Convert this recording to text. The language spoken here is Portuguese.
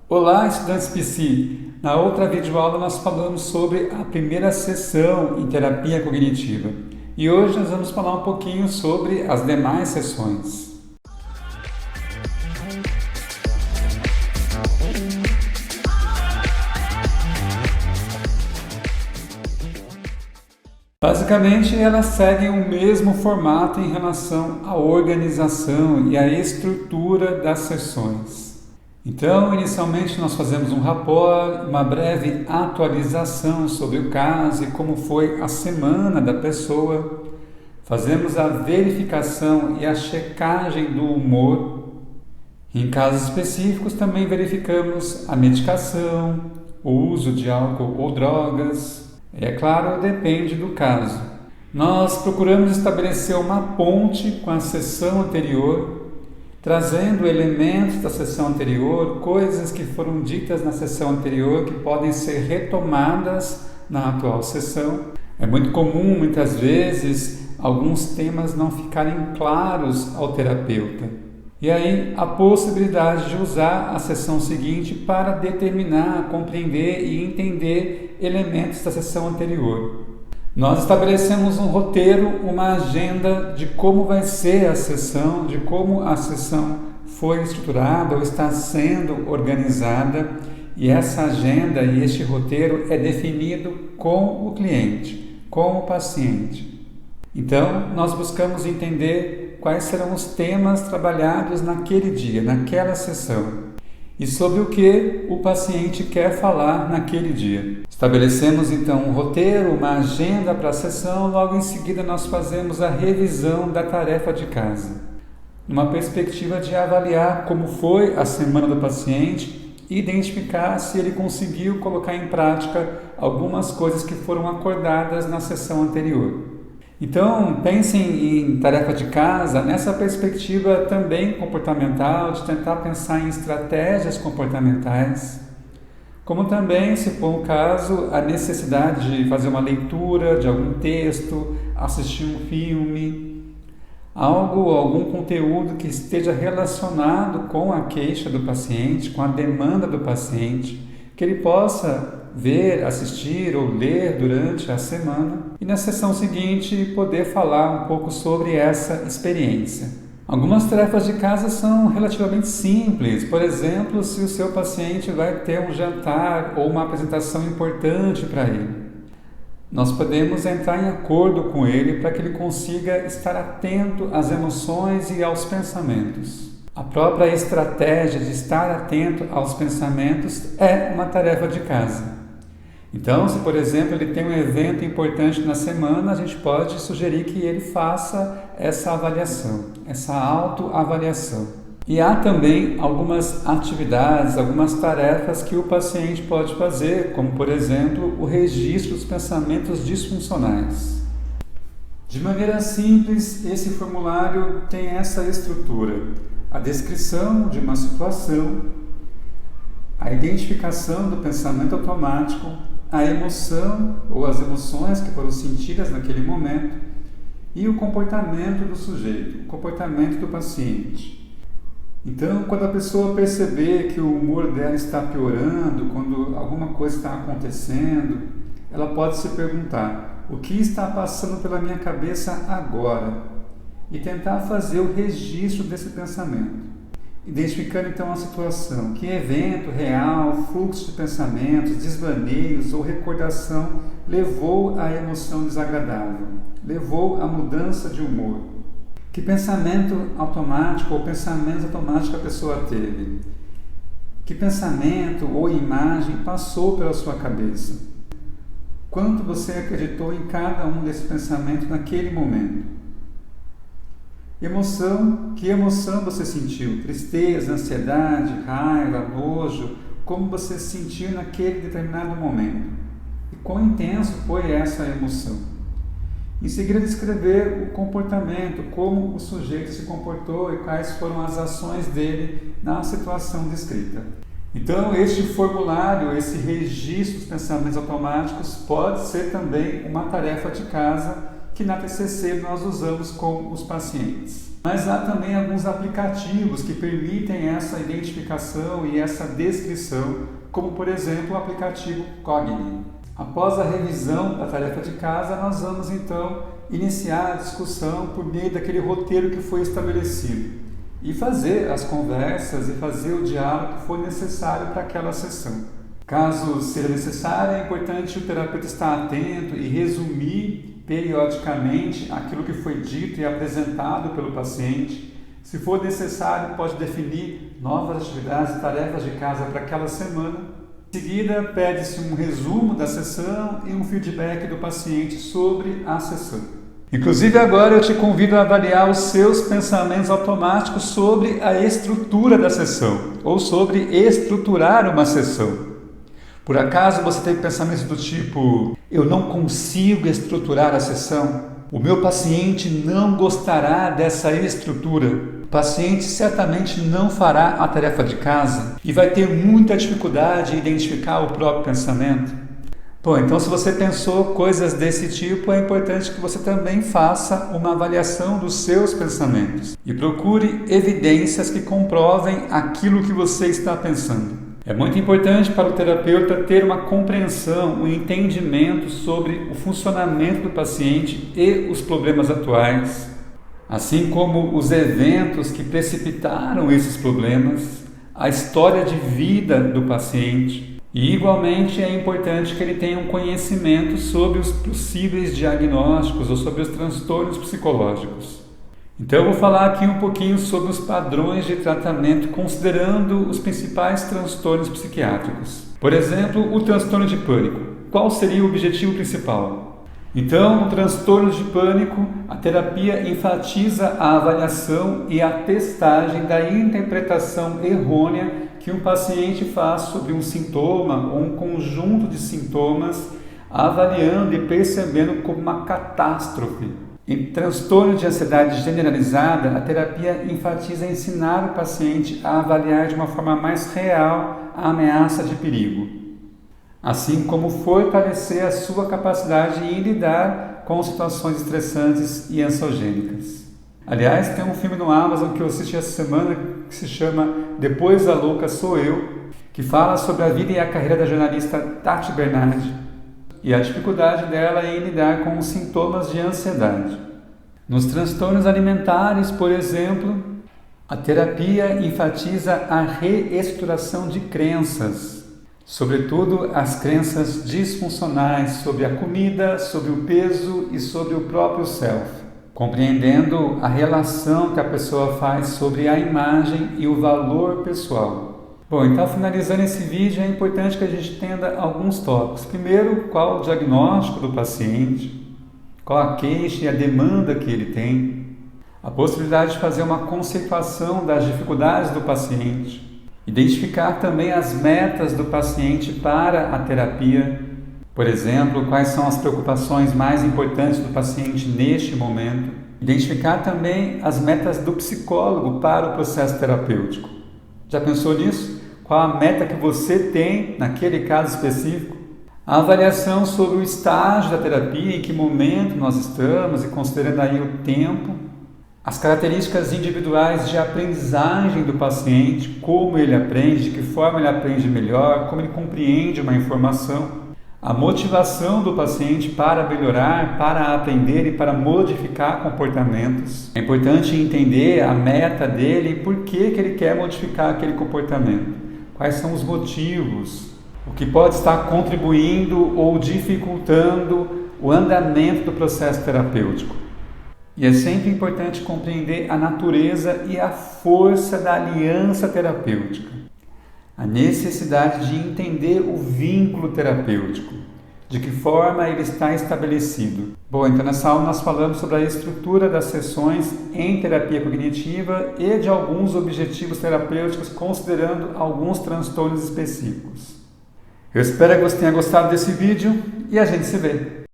Olá, estudantes PC! Na outra videoaula nós falamos sobre a primeira sessão em terapia cognitiva e hoje nós vamos falar um pouquinho sobre as demais sessões. Basicamente, elas seguem o mesmo formato em relação à organização e à estrutura das sessões. Então, inicialmente nós fazemos um rapport, uma breve atualização sobre o caso e como foi a semana da pessoa. Fazemos a verificação e a checagem do humor. Em casos específicos, também verificamos a medicação, o uso de álcool ou drogas. É claro, depende do caso. Nós procuramos estabelecer uma ponte com a sessão anterior, trazendo elementos da sessão anterior, coisas que foram ditas na sessão anterior que podem ser retomadas na atual sessão. É muito comum, muitas vezes, alguns temas não ficarem claros ao terapeuta. E aí, a possibilidade de usar a sessão seguinte para determinar, compreender e entender elementos da sessão anterior. Nós estabelecemos um roteiro, uma agenda de como vai ser a sessão, de como a sessão foi estruturada ou está sendo organizada, e essa agenda e este roteiro é definido com o cliente, com o paciente. Então, nós buscamos entender quais serão os temas trabalhados naquele dia, naquela sessão, e sobre o que o paciente quer falar naquele dia. Estabelecemos então um roteiro, uma agenda para a sessão, logo em seguida nós fazemos a revisão da tarefa de casa, numa perspectiva de avaliar como foi a semana do paciente e identificar se ele conseguiu colocar em prática algumas coisas que foram acordadas na sessão anterior. Então, pensem em tarefa de casa nessa perspectiva também comportamental, de tentar pensar em estratégias comportamentais, como também, se for o caso, a necessidade de fazer uma leitura de algum texto, assistir um filme, algum conteúdo que esteja relacionado com a queixa do paciente, com a demanda do paciente, que ele possa ver, assistir ou ler durante a semana e na sessão seguinte poder falar um pouco sobre essa experiência. Algumas tarefas de casa são relativamente simples, por exemplo, se o seu paciente vai ter um jantar ou uma apresentação importante para ele. Nós podemos entrar em acordo com ele para que ele consiga estar atento às emoções e aos pensamentos. A própria estratégia de estar atento aos pensamentos é uma tarefa de casa. Então, se por exemplo ele tem um evento importante na semana, a gente pode sugerir que ele faça essa avaliação, essa autoavaliação. E há também algumas atividades, algumas tarefas que o paciente pode fazer, como por exemplo o registro dos pensamentos disfuncionais. De maneira simples, esse formulário tem essa estrutura: a descrição de uma situação, a identificação do pensamento automático, a emoção ou as emoções que foram sentidas naquele momento e o comportamento do sujeito, o comportamento do paciente. Então, quando a pessoa perceber que o humor dela está piorando, quando alguma coisa está acontecendo, ela pode se perguntar: o que está passando pela minha cabeça agora? E tentar fazer o registro desse pensamento, identificando então a situação, que evento real, fluxo de pensamentos, desvaneios ou recordação levou à emoção desagradável, levou à mudança de humor. Que pensamento automático ou pensamentos automáticos a pessoa teve? Que pensamento ou imagem passou pela sua cabeça? Quanto você acreditou em cada um desses pensamentos naquele momento? Emoção, que emoção você sentiu? Tristeza, ansiedade, raiva, nojo? Como você se sentiu naquele determinado momento? E quão intenso foi essa emoção? Em seguida, descrever o comportamento, como o sujeito se comportou e quais foram as ações dele na situação descrita. Então, este formulário, esse registro dos pensamentos automáticos pode ser também uma tarefa de casa que na TCC nós usamos com os pacientes. Mas há também alguns aplicativos que permitem essa identificação e essa descrição, como por exemplo o aplicativo Cogni. Após a revisão da tarefa de casa, nós vamos então iniciar a discussão por meio daquele roteiro que foi estabelecido e fazer as conversas e fazer o diálogo que for necessário para aquela sessão. Caso seja necessário, é importante o terapeuta estar atento e resumir periodicamente aquilo que foi dito e apresentado pelo paciente. Se for necessário, pode definir novas atividades e tarefas de casa para aquela semana. Em seguida, pede-se um resumo da sessão e um feedback do paciente sobre a sessão. Inclusive, agora eu te convido a avaliar os seus pensamentos automáticos sobre a estrutura da sessão ou sobre estruturar uma sessão. Por acaso você tem pensamentos do tipo: eu não consigo estruturar a sessão? O meu paciente não gostará dessa estrutura. O paciente certamente não fará a tarefa de casa e vai ter muita dificuldade em identificar o próprio pensamento. Bom, então se você pensou coisas desse tipo, é importante que você também faça uma avaliação dos seus pensamentos e procure evidências que comprovem aquilo que você está pensando. É muito importante para o terapeuta ter uma compreensão, um entendimento sobre o funcionamento do paciente e os problemas atuais, assim como os eventos que precipitaram esses problemas, a história de vida do paciente. E, igualmente, é importante que ele tenha um conhecimento sobre os possíveis diagnósticos ou sobre os transtornos psicológicos. Então, eu vou falar aqui um pouquinho sobre os padrões de tratamento, considerando os principais transtornos psiquiátricos. Por exemplo, o transtorno de pânico. Qual seria o objetivo principal? Então, no transtorno de pânico, a terapia enfatiza a avaliação e a testagem da interpretação errônea que um paciente faz sobre um sintoma ou um conjunto de sintomas, avaliando e percebendo como uma catástrofe. Em transtorno de ansiedade generalizada, a terapia enfatiza ensinar o paciente a avaliar de uma forma mais real a ameaça de perigo, assim como fortalecer a sua capacidade em lidar com situações estressantes e ansiogênicas. Aliás, tem um filme no Amazon que eu assisti essa semana que se chama Depois da Louca Sou Eu, que fala sobre a vida e a carreira da jornalista Tati Bernardi e a dificuldade dela em lidar com os sintomas de ansiedade. Nos transtornos alimentares, por exemplo, a terapia enfatiza a reestruturação de crenças, sobretudo as crenças disfuncionais sobre a comida, sobre o peso e sobre o próprio self, compreendendo a relação que a pessoa faz sobre a imagem e o valor pessoal. Bom, então finalizando esse vídeo, é importante que a gente entenda alguns tópicos. Primeiro, qual o diagnóstico do paciente, qual a queixa e a demanda que ele tem, a possibilidade de fazer uma conceituação das dificuldades do paciente, identificar também as metas do paciente para a terapia, por exemplo, quais são as preocupações mais importantes do paciente neste momento, identificar também as metas do psicólogo para o processo terapêutico. Já pensou nisso? Qual a meta que você tem naquele caso específico? A avaliação sobre o estágio da terapia, em que momento nós estamos e considerando aí o tempo. As características individuais de aprendizagem do paciente, como ele aprende, de que forma ele aprende melhor, como ele compreende uma informação. A motivação do paciente para melhorar, para aprender e para modificar comportamentos. É importante entender a meta dele e por que ele quer modificar aquele comportamento. Quais são os motivos, o que pode estar contribuindo ou dificultando o andamento do processo terapêutico. E é sempre importante compreender a natureza e a força da aliança terapêutica. A necessidade de entender o vínculo terapêutico, de que forma ele está estabelecido. Bom, então nessa aula nós falamos sobre a estrutura das sessões em terapia cognitiva e de alguns objetivos terapêuticos, considerando alguns transtornos específicos. Eu espero que você tenha gostado desse vídeo e a gente se vê.